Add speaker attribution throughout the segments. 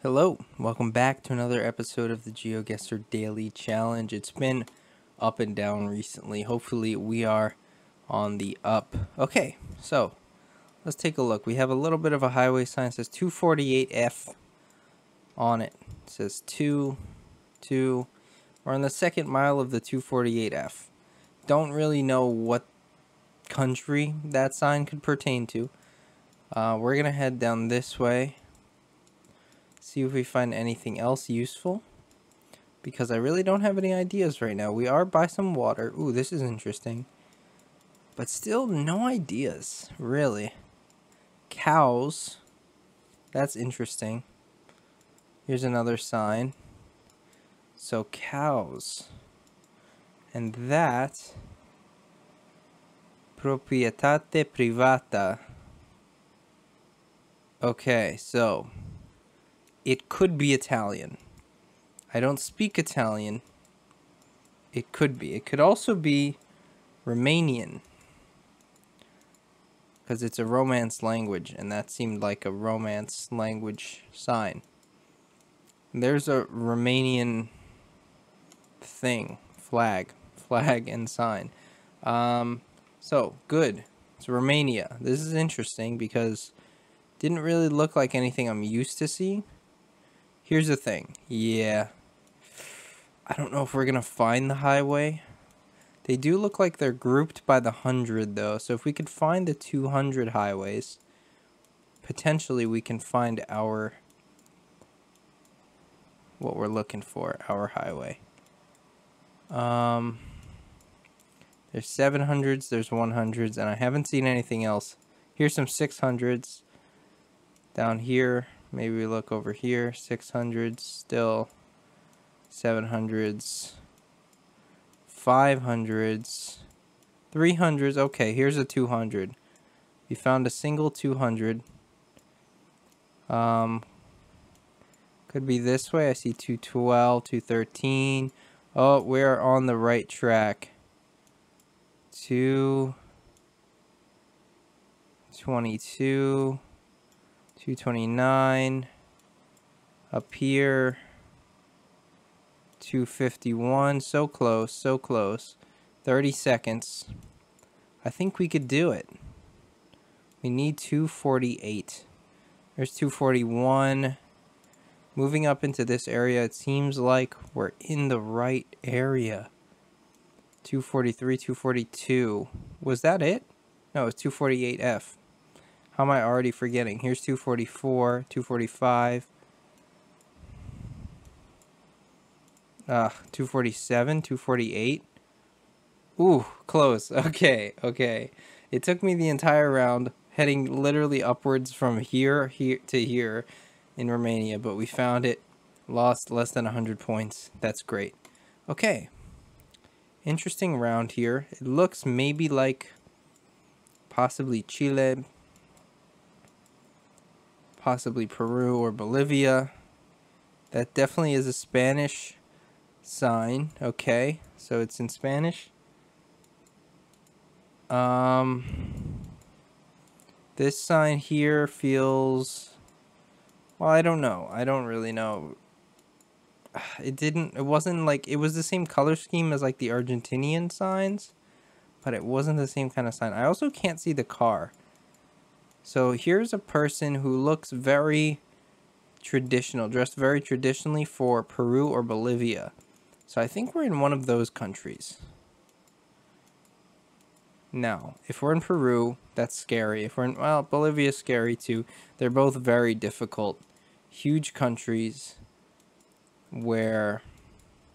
Speaker 1: Hello, welcome back to another episode of the Geoguessr Daily Challenge. It's been up and down recently. Hopefully we are on the up. Okay, so let's take a look. We have a little bit of a highway sign. It says 248F on it. It says 2. We're on the second mile of the 248F. Don't really know what country that sign could pertain to. We're going to head down this way. See if we find anything else useful, because I really don't have any ideas right now. We are by some water. Ooh, this is interesting, but still no ideas, really. Cows, that's interesting. Here's another sign. So cows, and that proprietate privata. Okay, so it could be Italian. I don't speak Italian. It could be. It could also be Romanian, because it's a Romance language, and that seemed like a Romance language sign. There's a Romanian thing, flag and sign. So good. It's Romania. This is interesting because it didn't really look like anything I'm used to seeing. Here's the thing. Yeah. I don't know if we're going to find the highway. They do look like they're grouped by the 100 though. So if we could find the 200 highways, potentially we can find what we're looking for, our highway. There's 700s, there's 100s, and I haven't seen anything else. Here's some 600s. Down here, maybe we look over here, 600s still, 700s, 500s, 300s. Okay, here's a 200. We found a single 200. Could be this way. I see 212, 213. Oh, we're on the right track. 222, 229. Up here, 251. So close, so close. 30 seconds. I think we could do it. We need 248. There's 241. Moving up into this area, it seems like we're in the right area. 243, 242. Was that it? No, it's 248F. How am I already forgetting? Here's 244, 245. 247, 248. Ooh, close. Okay. It took me the entire round, heading literally upwards from here to here in Romania, but we found it. Lost less than 100 points. That's great. Okay. Interesting round here. It looks maybe like possibly Chile, possibly Peru or Bolivia. That definitely is a Spanish sign. Okay, so it's in Spanish. This sign here feels, well, I don't know. I don't really know. It wasn't like, it was the same color scheme as like the Argentinian signs, but it wasn't the same kind of sign. I also can't see the car. So here's a person who looks very traditional, dressed very traditionally for Peru or Bolivia. So I think we're in one of those countries. Now, if we're in Peru, that's scary. If we're in, well, Bolivia's scary too. They're both very difficult, huge countries where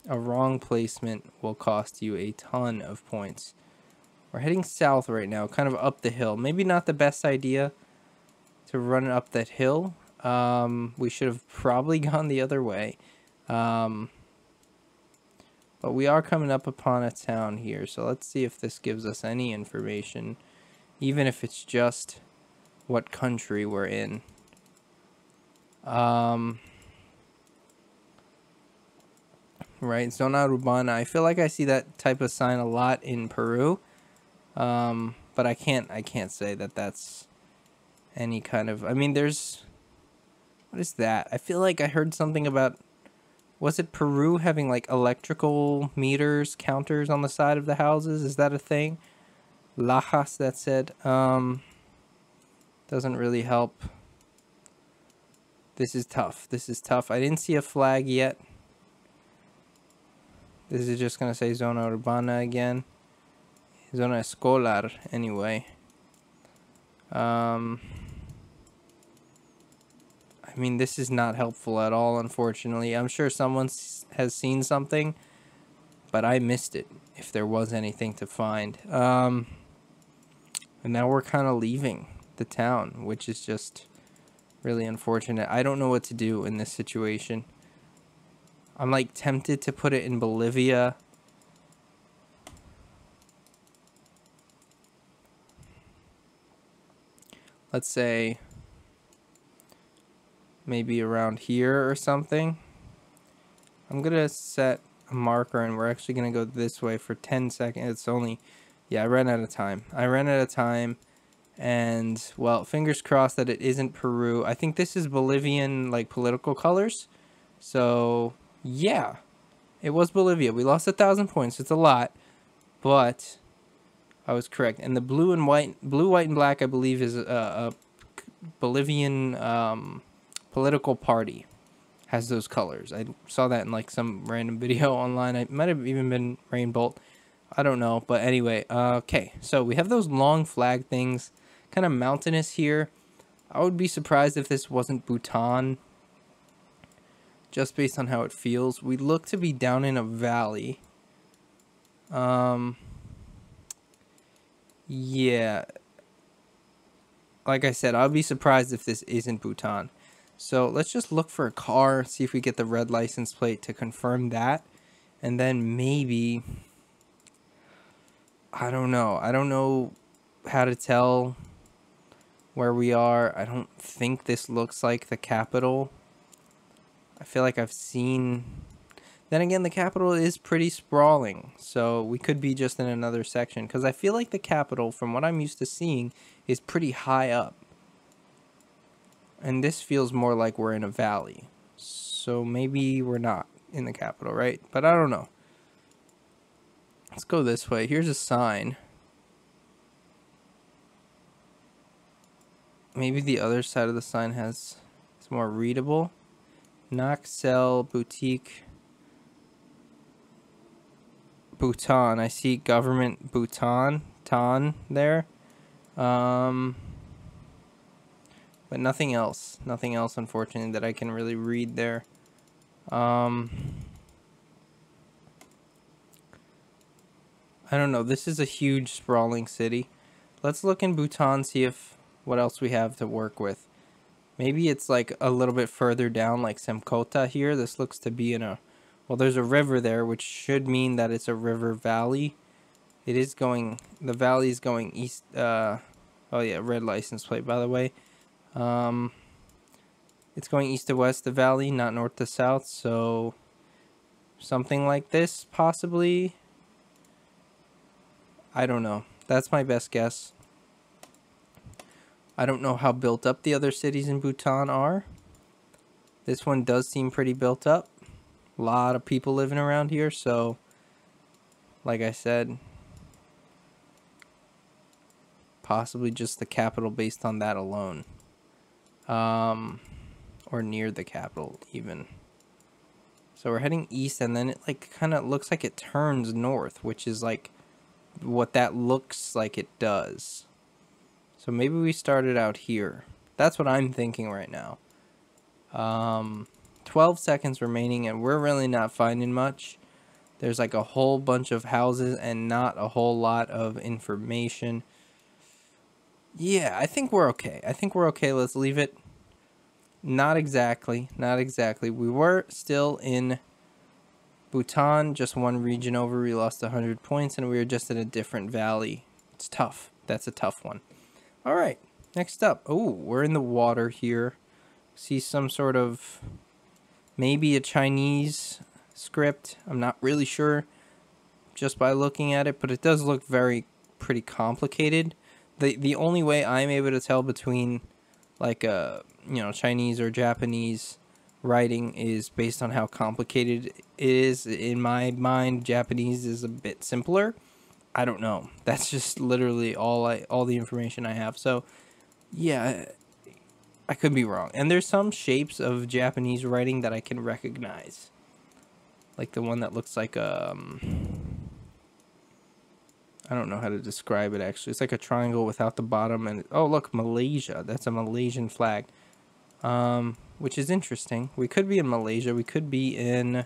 Speaker 1: a wrong placement will cost you a ton of points. We're heading south right now, kind of up the hill. Maybe not the best idea to run up that hill. We should have probably gone the other way. But we are coming up upon a town here, so let's see if this gives us any information, even if it's just what country we're in. Right, Zona Urbana. I feel like I see that type of sign a lot in Peru, but I can't say that that's any kind of. I mean, there's What is that? I feel like I heard something about, was it Peru having like electrical meters, counters on the side of the houses? Is that a thing? Lajas, that said. Doesn't really help. This is tough. This is tough. I didn't see a flag yet. This is just going to say Zona Urbana again. Zona Escolar, anyway. I mean, this is not helpful at all, unfortunately. I'm sure someone has seen something, but I missed it, if there was anything to find. And now we're kind of leaving the town, which is just really unfortunate. I don't know what to do in this situation. I'm like tempted to put it in Bolivia. Let's say maybe around here or something. I'm gonna set a marker and we're actually gonna go this way for 10 seconds. It's only, yeah, I ran out of time. And well, fingers crossed that it isn't Peru. I think this is Bolivian like political colors. So yeah, it was Bolivia. We lost 1,000 points. It's a lot, but I was correct. And the blue, white, and black, I believe, is a Bolivian political party. Has those colors. I saw that in like some random video online. It might have even been Rainbolt. I don't know. But anyway, okay. So we have those long flag things, kind of mountainous here. I would be surprised if this wasn't Bhutan, just based on how it feels. We look to be down in a valley. Yeah. Like I said, I'll be surprised if this isn't Bhutan. So let's just look for a car, see if we get the red license plate to confirm that. And then maybe, I don't know. I don't know how to tell where we are. I don't think this looks like the capital. I feel like I've seen... Then again, the capital is pretty sprawling, so we could be just in another section. Because I feel like the capital, from what I'm used to seeing, is pretty high up. And this feels more like we're in a valley. So maybe we're not in the capital, right? But I don't know. Let's go this way. Here's a sign. Maybe the other side of the sign it's more readable. Knock, sell, boutique, Bhutan. I see government Bhutan, there. But nothing else. Nothing else, unfortunately, that I can really read there. I don't know. This is a huge, sprawling city. Let's look in Bhutan, see if what else we have to work with. Maybe it's like a little bit further down, like Semkota here. This looks to be in a... Well, there's a river there, which should mean that it's a river valley. It is going... The valley is going east... oh, yeah, red license plate, by the way. It's going east to west, the valley, not north to south. So, something like this, possibly. I don't know. That's my best guess. I don't know how built up the other cities in Bhutan are. This one does seem pretty built up. A lot of people living around here, so like I said, possibly just the capital based on that alone. Or near the capital even. So we're heading east, and then it like kind of looks like it turns north, which is like what that looks like it does. So maybe we started out here. That's what I'm thinking right now. 12 seconds remaining, and we're really not finding much. There's like a whole bunch of houses and not a whole lot of information. Yeah, I think we're okay. Let's leave it. Not exactly. We were still in Bhutan, just one region over. We lost 100 points, and we were just in a different valley. It's tough. That's a tough one. All right, next up. Oh, we're in the water here. See some sort of, maybe a Chinese script. I'm not really sure just by looking at it, but it does look pretty complicated. The only way I'm able to tell between like a Chinese or Japanese writing is based on how complicated it is. In my mind, Japanese is a bit simpler. I don't know. That's just literally all the information I have. So, yeah, I could be wrong. And there's some shapes of Japanese writing that I can recognize. Like the one that looks like I don't know how to describe it actually. It's like a triangle without the bottom, and oh look, Malaysia. That's a Malaysian flag. Which is interesting. We could be in Malaysia. We could be in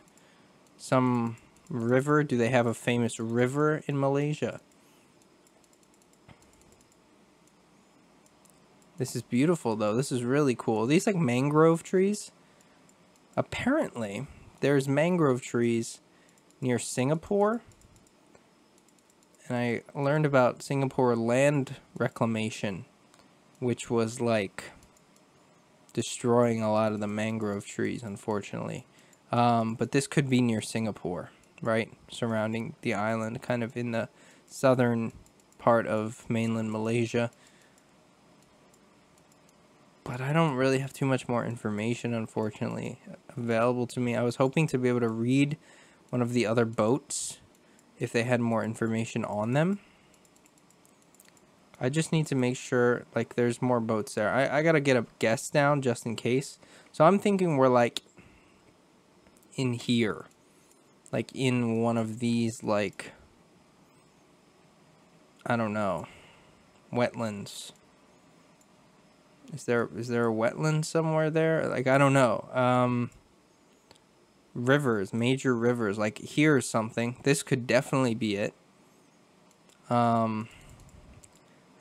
Speaker 1: some river. Do they have a famous river in Malaysia? This is beautiful though. This is really cool. These like mangrove trees. Apparently, there's mangrove trees near Singapore. And I learned about Singapore land reclamation, which was like destroying a lot of the mangrove trees, unfortunately. But this could be near Singapore, right? Surrounding the island, kind of in the southern part of mainland Malaysia. But I don't really have too much more information, unfortunately, available to me. I was hoping to be able to read one of the other boats if they had more information on them. I just need to make sure, like, there's more boats there. I gotta get a guess down just in case. So I'm thinking we're, like, in here. Like, in one of these, like, I don't know, wetlands. Is there a wetland somewhere there? Like, I don't know. Rivers, major rivers. Like, here's something. This could definitely be it. And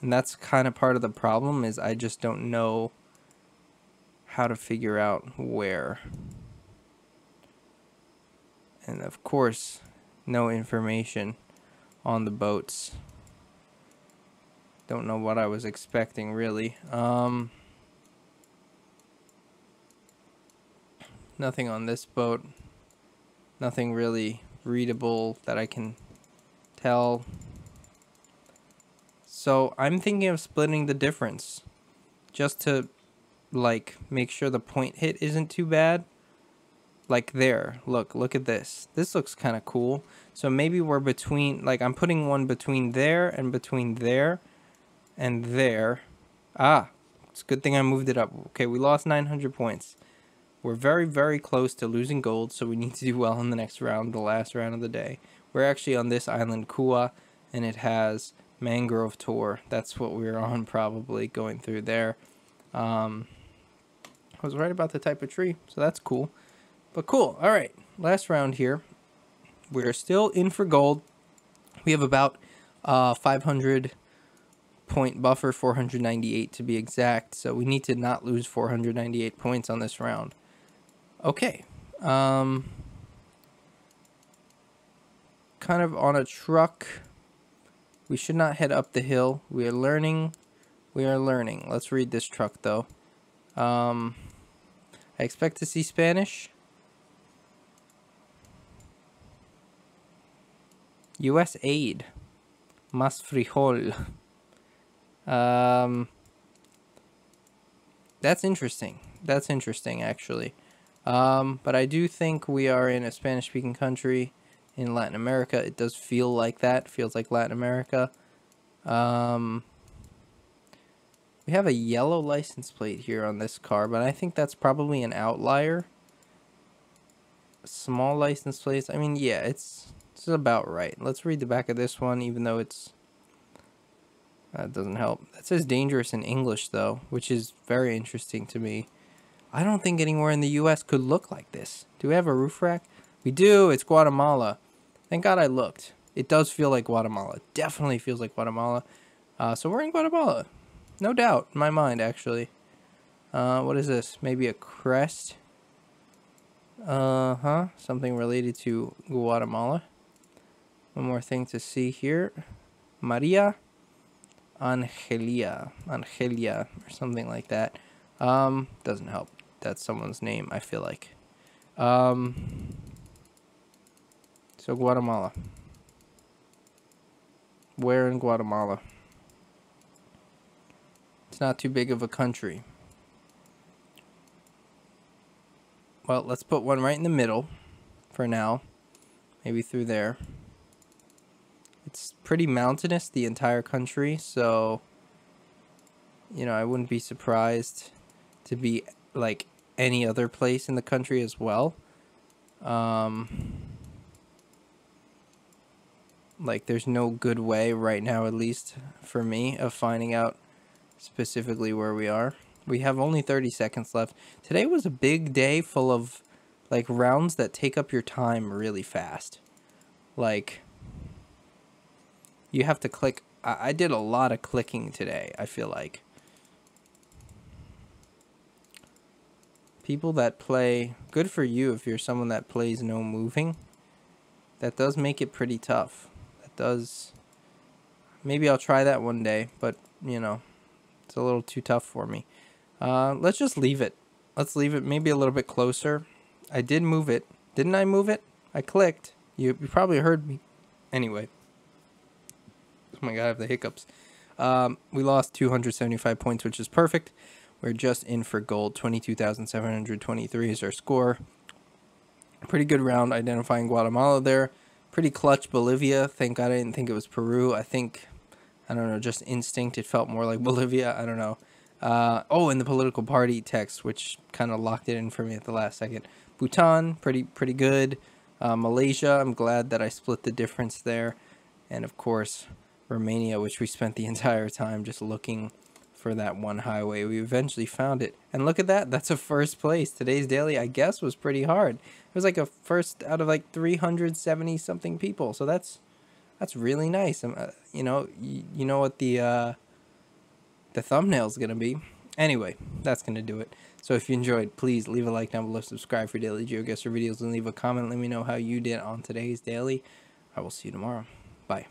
Speaker 1: that's kind of part of the problem, is I just don't know how to figure out where. And of course, no information on the boats. Don't know what I was expecting, really. Nothing on this boat. Nothing really readable that I can tell. So I'm thinking of splitting the difference, just to, like, make sure the point hit isn't too bad. Like there, look at this. This looks kind of cool. So maybe we're between, like, I'm putting one between there and between there and there. Ah, it's a good thing I moved it up. Okay, we lost 900 points. We're very, very close to losing gold, so we need to do well in the next round, the last round of the day. We're actually on this island, Kua, and it has mangrove tour. That's what we're on, probably, going through there. I was right about the type of tree, so that's cool. But cool. All right, last round here. We're still in for gold. We have about 500 point buffer, 498 to be exact. So we need to not lose 498 points on this round. Okay. Kind of on a truck. We should not head up the hill. We are learning. We are learning. Let's read this truck though. I expect to see Spanish. U.S. aid. Más frijol. That's interesting. That's interesting, actually. But I do think we are in a Spanish-speaking country in Latin America. It does feel like that. It feels like Latin America. We have a yellow license plate here on this car, but I think that's probably an outlier. Small license plates. I mean, yeah, it's about right. Let's read the back of this one, even though it's... that doesn't help. That says dangerous in English, though, which is very interesting to me. I don't think anywhere in the U.S. could look like this. Do we have a roof rack? We do. It's Guatemala. Thank God I looked. It does feel like Guatemala. It definitely feels like Guatemala. So we're in Guatemala. No doubt, in my mind, actually. What is this? Maybe a crest? Something related to Guatemala. One more thing to see here. Maria Angelia, or something like that. Doesn't help. That's someone's name, I feel like. So Guatemala. Where in Guatemala? It's not too big of a country. Well, let's put one right in the middle for now. Maybe through there. It's pretty mountainous, the entire country, so, you know, I wouldn't be surprised to be like any other place in the country as well. Like, there's no good way right now, at least for me, of finding out specifically where we are. We have only 30 seconds left. Today was a big day full of like rounds that take up your time really fast. Like, you have to click. I did a lot of clicking today, I feel like. People that play, good for you if you're someone that plays no moving. That does make it pretty tough. That does. Maybe I'll try that one day, but, you know, it's a little too tough for me. Let's just leave it. Let's leave it maybe a little bit closer. I did move it. Didn't I move it? I clicked. You probably heard me. Anyway. Oh my god, I have the hiccups. We lost 275 points, which is perfect. We're just in for gold. 22,723 is our score. Pretty good round identifying Guatemala there. Pretty clutch Bolivia. Thank God I didn't think it was Peru. I think, I don't know, just instinct. It felt more like Bolivia. I don't know. Oh, and the political party text, which kind of locked it in for me at the last second. Bhutan, pretty good. Malaysia, I'm glad that I split the difference there. And of course, Romania, which we spent the entire time just looking for that one highway. We eventually found it. And look at that. That's a first place. Today's daily, I guess, was pretty hard. It was like a first out of like 370 something people. So that's really nice. You know what the thumbnail's gonna be. Anyway, that's gonna do it. So if you enjoyed, please leave a like down below, subscribe for daily Geoguessr videos, and leave a comment. Let me know how you did on today's daily. I will see you tomorrow. Bye.